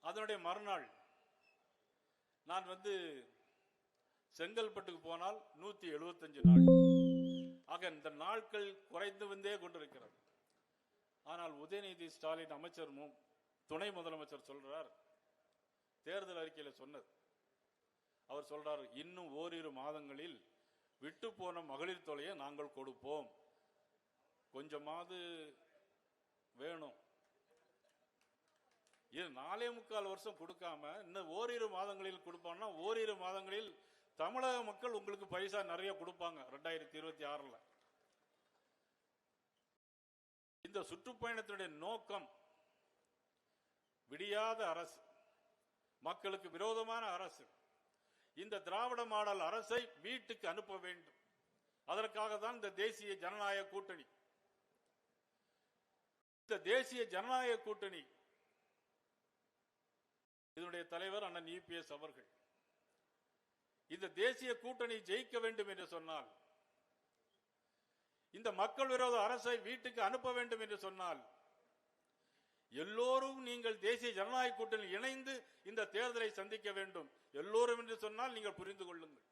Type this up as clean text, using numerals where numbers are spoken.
அதனுடைய மறுநாள் நான் செங்கல்பட்டுக்கு போனால் 175 நாள். ஆக இந்த நாட்கள் குறைந்து வந்தே கொண்டிருக்கிறது. ஆனால் உதயநிதி ஸ்டாலின் அமைச்சர் துணை முதலமைச்சர் சொல்றார், தேர்தல் அறிக்கையில் சொன்னது, அவர் சொல்றார், இன்னும் ஓரிரு மாதங்களில் விட்டு போன மகளிர் தொகையை நாங்கள் கொடுப்போம். கொஞ்சமாவது வேணும். இது 4.25 வருஷம் கொடுக்காம இன்னும் ஓரிரு மாதங்களில் கொடுப்பாங்கன்னா, ஓரிரு மாதங்களில் தமிழக மக்கள் உங்களுக்கு பைசா நிறைய கொடுப்பாங்க. 2026 இந்த சுற்றுப்பயணத்தினுடைய நோக்கம் விடியாத அரசு, மக்களுக்கு விரோதமான அரசு. இந்த திராவிட மாடல் அரசை வீட்டுக்கு அனுப்ப வேண்டும். அதற்காக தான் இந்த தேசிய ஜனநாயக கூட்டணி. இந்த தேசிய ஜனநாயக கூட்டணி இதனுடைய தலைவர் அண்ணன் EPS அவர்கள் இந்த தேசிய கூட்டணி ஜெயிக்க வேண்டும் என்று சொன்னால், இந்த மக்கள் விரோத அரசை வீட்டுக்கு அனுப்ப வேண்டும் என்று சொன்னால், எல்லோரும் நீங்கள் தேசிய ஜனநாயக கூட்டணியில் இணைந்து இந்த தேர்தலை சந்திக்க வேண்டும். எல்லோரும் என்று சொன்னால் நீங்கள் புரிந்து கொள்ளுங்கள்.